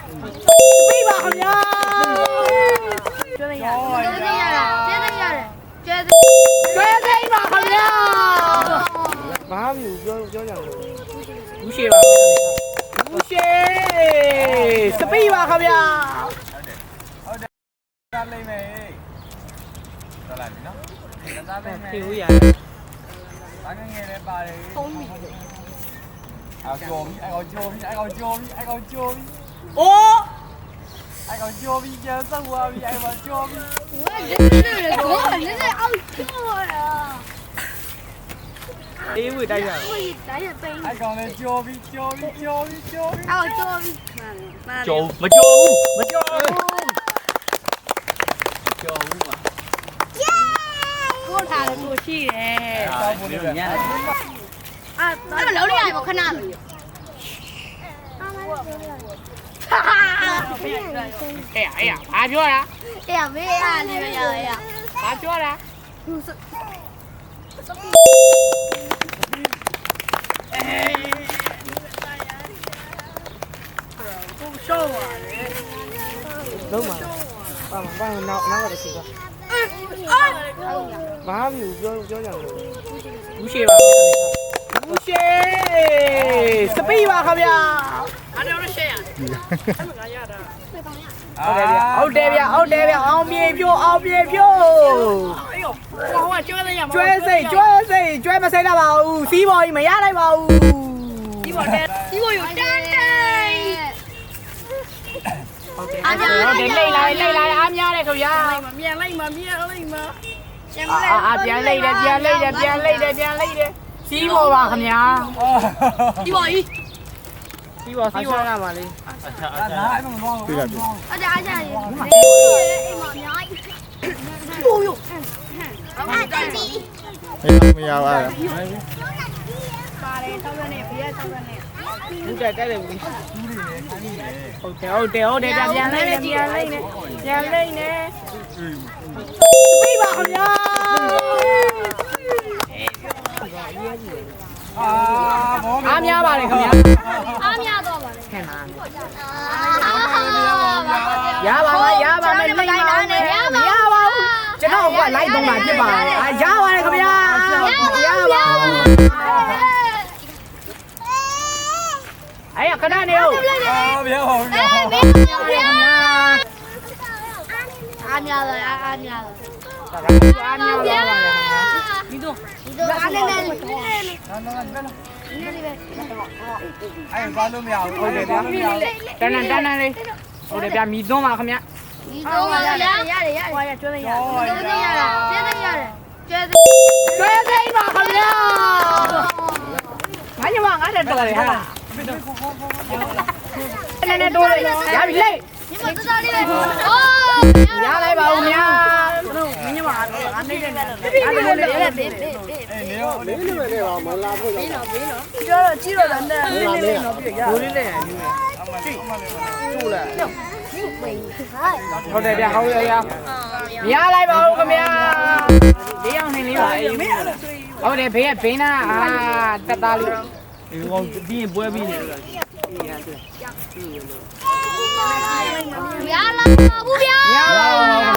ပေးပါခင်ဗျာကျွဲသိရပါခင်ဗျာဘာမျိုးပြောကြတယ်ဘူးရှိပါဘူးရှိစပီးပါခင်ဗျာဟုတ်တယ်သားလိမ့်မယ်တော်လာပြီနော်သားလိမ့်မယ်ဖြေဦးရဘာငယ်လေးပါတယ်ဖုန်းမိအော်ကြော်ပြီအိုင်ကြော်ပြီအိုင်ကြော်ပြီအိုင်ကြော်ပြီအိုးအိုင်ကြော်ပြီကျန်ဆောက်သွားပြီအိုင်ကြော်ပြီအေးဝေးတိုက်ရအိုင်ကောင်လေးကြော်ပြီကြောမကြောဘူးကိုထားတယ်ကိုရှိတယ်ဆောက်ဖို့လည်းညံ့တယ်အဲ့မလုံးလိုက်ရပါခဏလို့အေးဘာပြောတာ အေးမေးရနေရရဘာပြောတာကိုရှော့ပါလေလုံးပါပါနောက်တော့ရှိသွားဘာမျိုးပြောကြတယ်ဘူးရှိပါဘူးရှိစပီးပါခင်ဗျာအားလုံးရှေ့ရတယ်အဲ့ငါရတာဟုတ်တယ်ဗျအောင်ပြေဖြိုးအေးရောဟိုကကျွဲသိရမှာကျွဲမစိမ့်တော့ပါဘူးစီးပေါ်ကြီးမရလိုက်ပါဘူးစီးပေါ်ယူတန်းအားများလိမ့်လိုက်အားများတယ်ခင်ဗျာမြန်လိုက်မပြန်လိုက်တယ်စီးပေါ်ပါခင်ဗျာစီးပေါ်ရပါလေဒါအဲ့မမသွားဘူးအားကြရေအိမ်မအများကြီးအားကြကြီးမရပါဘူးပါတယ်တောင်းရနေဘေးကတောင်းရနေဘူးတက်တယ်ဘူးဟုတ်တယ်ပြန်လိုက်နေပြေးပါခင်ဗျာအားများပါလေခင်ဗျာအားများတော့ပါလေခင်ဗျာရပါမယ်လိမ့်ပါနဲ့ရပါဘူးကျွန်တော်ကလိုက်တော့မှဖြစ်ပါတယ်ရပါတယ်ခင်ဗျာရပါအဲ့ခဏနေဦးပြောပါဦးအားများတော့အားများတော့ဒီတော့အားနေနေအဲ့ဘာလို့မရဘူးဟုတ်တယ်ဗျာတန်းလေးဟုတ်တယ်ဗျာမီသွန်းပါခင်ဗျာဒီတော့ရတယ်ဟိုရကျွေးရကျွေးသိမ်းပါခင်ဗျာငါညမငါတက်တော်လေဟာနဲ့တိုးလေရပြီလေညီမတော်တော်လေးပဲအိုးရလိုက်ပါဦးမြာမင်းညမငါနေတဲ့နဲ့နေရောလေးနေပါမလာဖို့ပြောတော့ကြီးတော့တယ်လေးတော့ပြရဘူးလေးနဲ့ယူနေကျိုးလားဟုတ်တယ်ဗျာဟုတ်ရမရလိုက်ပါဘူးခင်ဗျာ၄ယောက်နေလေးပါအေးဟုတ်တယ်ဘေးကဘေးနာတက်သားလေးဒီကောင်ပြီးရင်ပွဲပြီးနေလို့ရလာဘူးဗျာရပါ